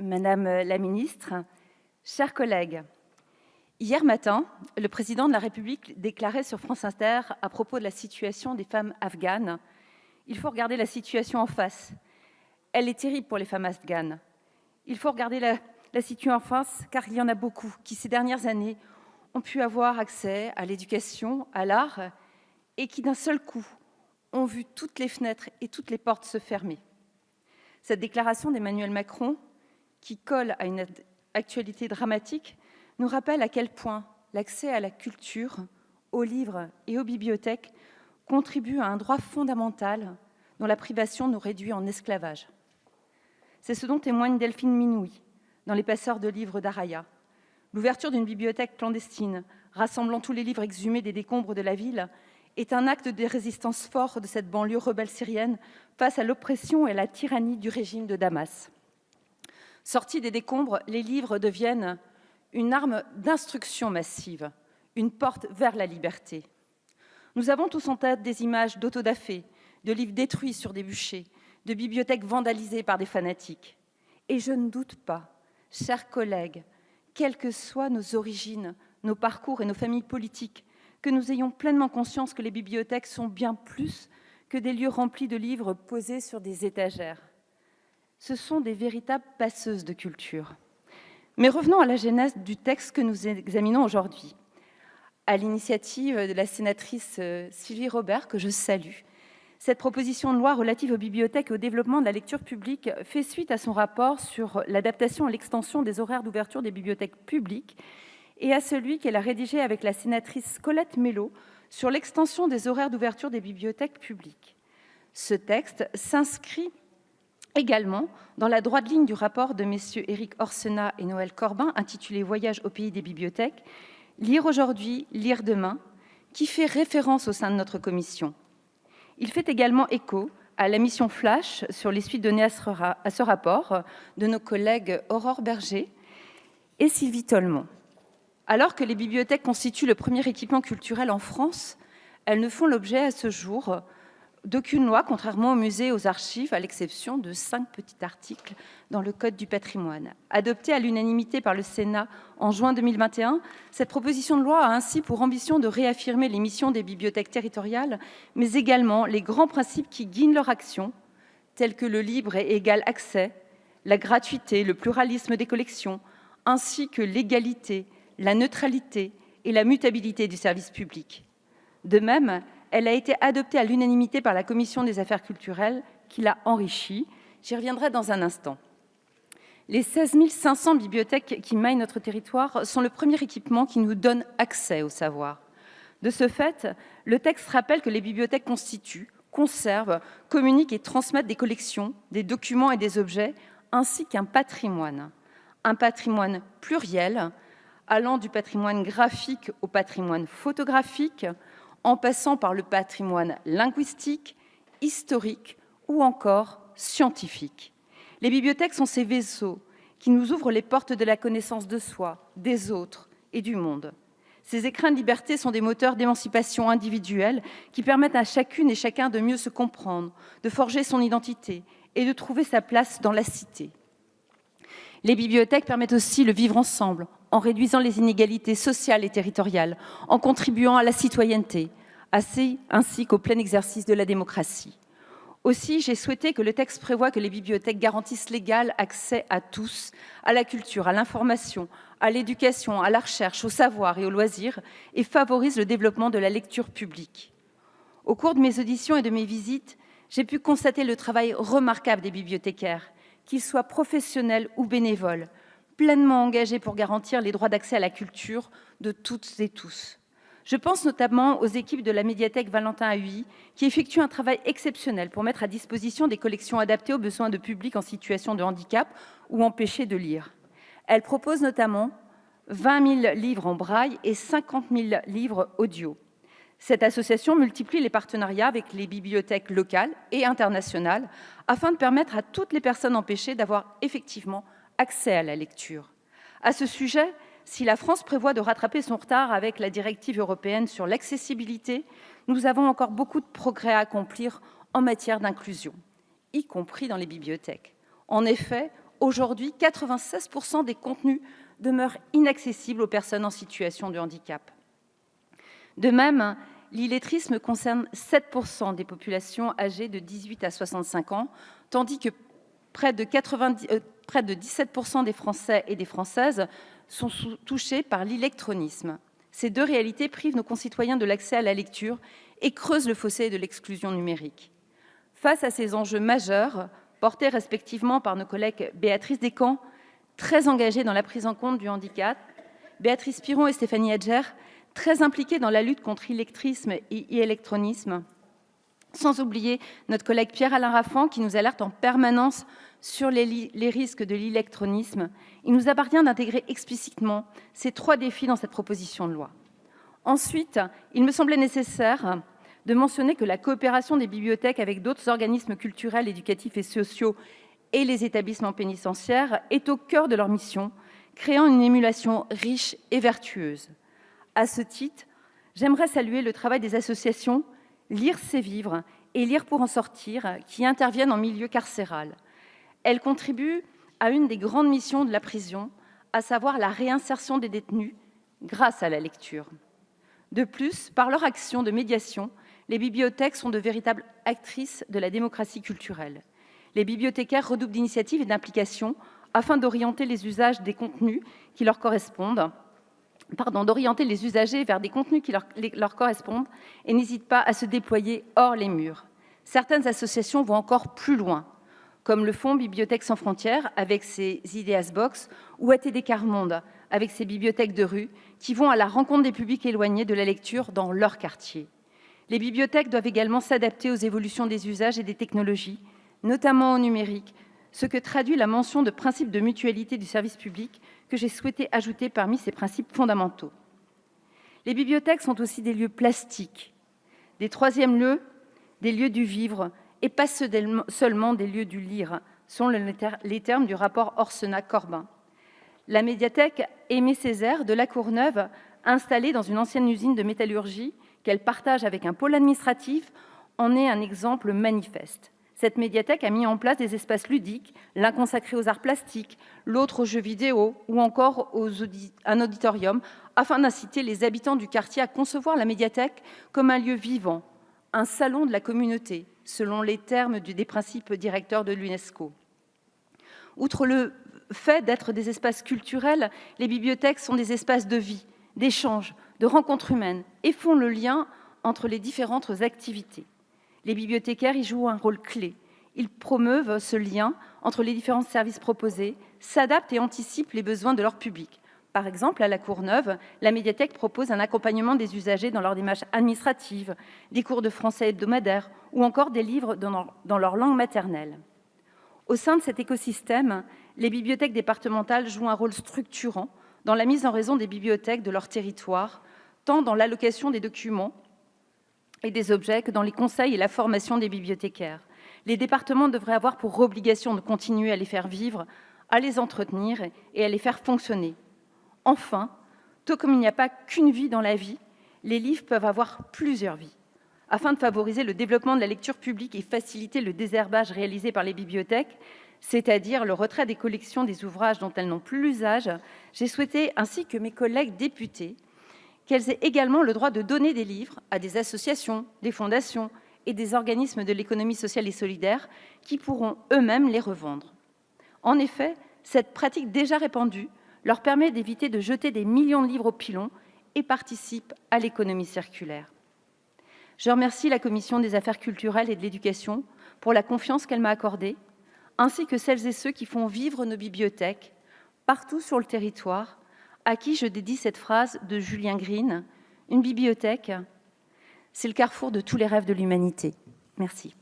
Madame la ministre, chers collègues, hier matin, le président de la République déclarait sur France Inter à propos de la situation des femmes afghanes: il faut regarder la situation en face. Elle est terrible pour les femmes afghanes. Il faut regarder la situation en face, car il y en a beaucoup qui, ces dernières années, ont pu avoir accès à l'éducation, à l'art, et qui, d'un seul coup, ont vu toutes les fenêtres et toutes les portes se fermer. Cette déclaration d'Emmanuel Macron, qui colle à une actualité dramatique, nous rappelle à quel point l'accès à la culture, aux livres et aux bibliothèques contribue à un droit fondamental dont la privation nous réduit en esclavage. C'est ce dont témoigne Delphine Minoui dans Les passeurs de livres d'Araya. L'ouverture d'une bibliothèque clandestine, rassemblant tous les livres exhumés des décombres de la ville, est un acte de résistance fort de cette banlieue rebelle syrienne face à l'oppression et à la tyrannie du régime de Damas. Sortis des décombres, les livres deviennent une arme d'instruction massive, une porte vers la liberté. Nous avons tous en tête des images d'autodafé, de livres détruits sur des bûchers, de bibliothèques vandalisées par des fanatiques. Et je ne doute pas, chers collègues, quelles que soient nos origines, nos parcours et nos familles politiques, que nous ayons pleinement conscience que les bibliothèques sont bien plus que des lieux remplis de livres posés sur des étagères. Ce sont des véritables passeuses de culture. Mais revenons à la genèse du texte que nous examinons aujourd'hui. À l'initiative de la sénatrice Sylvie Robert, que je salue, cette proposition de loi relative aux bibliothèques et au développement de la lecture publique fait suite à son rapport sur l'adaptation et l'extension des horaires d'ouverture des bibliothèques publiques et à celui qu'elle a rédigé avec la sénatrice Colette Mélot sur l'extension des horaires d'ouverture des bibliothèques publiques. Ce texte s'inscrit également dans la droite ligne du rapport de messieurs Éric Orsenna et Noël Corbin, intitulé « Voyage au pays des bibliothèques », lire aujourd'hui, lire demain, qui fait référence au sein de notre commission. Il fait également écho à la mission Flash sur les suites données à ce rapport de nos collègues Aurore Berger et Sylvie Tolmont. Alors que les bibliothèques constituent le premier équipement culturel en France, elles ne font l'objet à ce jour d'aucune loi, contrairement aux musées et aux archives, à l'exception de 5 petits articles dans le Code du patrimoine. Adoptée à l'unanimité par le Sénat en juin 2021, cette proposition de loi a ainsi pour ambition de réaffirmer les missions des bibliothèques territoriales, mais également les grands principes qui guident leur action, tels que le libre et égal accès, la gratuité, le pluralisme des collections, ainsi que l'égalité, la neutralité et la mutabilité du service public. De même, elle a été adoptée à l'unanimité par la Commission des affaires culturelles, qui l'a enrichie. J'y reviendrai dans un instant. Les 16 500 bibliothèques qui maillent notre territoire sont le premier équipement qui nous donne accès au savoir. De ce fait, le texte rappelle que les bibliothèques constituent, conservent, communiquent et transmettent des collections, des documents et des objets, ainsi qu'un patrimoine pluriel, allant du patrimoine graphique au patrimoine photographique, en passant par le patrimoine linguistique, historique ou encore scientifique. Les bibliothèques sont ces vaisseaux qui nous ouvrent les portes de la connaissance de soi, des autres et du monde. Ces écrins de liberté sont des moteurs d'émancipation individuelle qui permettent à chacune et chacun de mieux se comprendre, de forger son identité et de trouver sa place dans la cité. Les bibliothèques permettent aussi le vivre ensemble, en réduisant les inégalités sociales et territoriales, en contribuant à la citoyenneté, ainsi qu'au plein exercice de la démocratie. Aussi, j'ai souhaité que le texte prévoie que les bibliothèques garantissent l'égal accès à tous, à la culture, à l'information, à l'éducation, à la recherche, au savoir et aux loisirs, et favorisent le développement de la lecture publique. Au cours de mes auditions et de mes visites, j'ai pu constater le travail remarquable des bibliothécaires, qu'ils soient professionnels ou bénévoles, pleinement engagés pour garantir les droits d'accès à la culture de toutes et tous. Je pense notamment aux équipes de la médiathèque Valentin Huy, qui effectuent un travail exceptionnel pour mettre à disposition des collections adaptées aux besoins de publics en situation de handicap ou empêchés de lire. Elles proposent notamment 20 000 livres en braille et 50 000 livres audio. Cette association multiplie les partenariats avec les bibliothèques locales et internationales afin de permettre à toutes les personnes empêchées d'avoir effectivement accès à la lecture. À ce sujet, si la France prévoit de rattraper son retard avec la directive européenne sur l'accessibilité, nous avons encore beaucoup de progrès à accomplir en matière d'inclusion, y compris dans les bibliothèques. En effet, Aujourd'hui, 96% des contenus demeurent inaccessibles aux personnes en situation de handicap. De même, l'illettrisme concerne 7% des populations âgées de 18 à 65 ans, tandis que près de 17% des Français et des Françaises sont touchés par l'illectronisme. Ces deux réalités privent nos concitoyens de l'accès à la lecture et creusent le fossé de l'exclusion numérique. Face à ces enjeux majeurs, portés respectivement par nos collègues Béatrice Descamps, très engagée dans la prise en compte du handicap, Béatrice Piron et Stéphanie Hedger, très impliquées dans la lutte contre l'illettrisme et l'électronisme, sans oublier notre collègue Pierre-Alain Raffan qui nous alerte en permanence sur les risques de l'électronisme, il nous appartient d'intégrer explicitement ces trois défis dans cette proposition de loi. Ensuite, il me semblait nécessaire de mentionner que la coopération des bibliothèques avec d'autres organismes culturels, éducatifs et sociaux et les établissements pénitentiaires est au cœur de leur mission, créant une émulation riche et vertueuse. À ce titre, j'aimerais saluer le travail des associations Lire, c'est vivre et Lire pour en sortir, qui interviennent en milieu carcéral. Elles contribuent à une des grandes missions de la prison, à savoir la réinsertion des détenus grâce à la lecture. De plus, par leur action de médiation, les bibliothèques sont de véritables actrices de la démocratie culturelle. Les bibliothécaires redoublent d'initiatives et d'implication afin d'orienter les usages des contenus qui leur correspondent, d'orienter les usagers vers des contenus qui leur correspondent et n'hésitent pas à se déployer hors les murs. Certaines associations vont encore plus loin, comme le Fonds Bibliothèques sans frontières avec ses Ideas Box ou ATD Quart Monde avec ses bibliothèques de rue qui vont à la rencontre des publics éloignés de la lecture dans leur quartier. Les bibliothèques doivent également s'adapter aux évolutions des usages et des technologies, notamment au numérique, ce que traduit la mention de principe de mutualité du service public que j'ai souhaité ajouter parmi ces principes fondamentaux. Les bibliothèques sont aussi des lieux plastiques, des troisièmes lieux, des lieux du vivre, et pas seulement des lieux du lire, sont les termes du rapport Orsenna-Corbin. La médiathèque Aimé Césaire de La Courneuve, installée dans une ancienne usine de métallurgie qu'elle partage avec un pôle administratif, en est un exemple manifeste. Cette médiathèque a mis en place des espaces ludiques, l'un consacré aux arts plastiques, l'autre aux jeux vidéo ou encore un auditorium, afin d'inciter les habitants du quartier à concevoir la médiathèque comme un lieu vivant, un salon de la communauté, selon les termes des principes directeurs de l'UNESCO. Outre le fait d'être des espaces culturels, les bibliothèques sont des espaces de vie, d'échange, de rencontres humaines et font le lien entre les différentes activités. Les bibliothécaires y jouent un rôle clé. Ils promeuvent ce lien entre les différents services proposés, s'adaptent et anticipent les besoins de leur public. Par exemple, à La Courneuve, la médiathèque propose un accompagnement des usagers dans leurs démarches administratives, des cours de français hebdomadaires ou encore des livres dans leur langue maternelle. Au sein de cet écosystème, les bibliothèques départementales jouent un rôle structurant dans la mise en raison des bibliothèques de leur territoire, tant dans l'allocation des documents et des objets que dans les conseils et la formation des bibliothécaires. Les départements devraient avoir pour obligation de continuer à les faire vivre, à les entretenir et à les faire fonctionner. Enfin, tout comme il n'y a pas qu'une vie dans la vie, les livres peuvent avoir plusieurs vies. Afin de favoriser le développement de la lecture publique et faciliter le désherbage réalisé par les bibliothèques, c'est-à-dire le retrait des collections des ouvrages dont elles n'ont plus l'usage, j'ai souhaité, ainsi que mes collègues députés, qu'elles aient également le droit de donner des livres à des associations, des fondations et des organismes de l'économie sociale et solidaire qui pourront eux-mêmes les revendre. En effet, cette pratique déjà répandue leur permet d'éviter de jeter des millions de livres au pilon et participe à l'économie circulaire. Je remercie la Commission des affaires culturelles et de l'éducation pour la confiance qu'elle m'a accordée, ainsi que celles et ceux qui font vivre nos bibliothèques partout sur le territoire, à qui je dédie cette phrase de Julien Green : « Une bibliothèque, c'est le carrefour de tous les rêves de l'humanité. » Merci.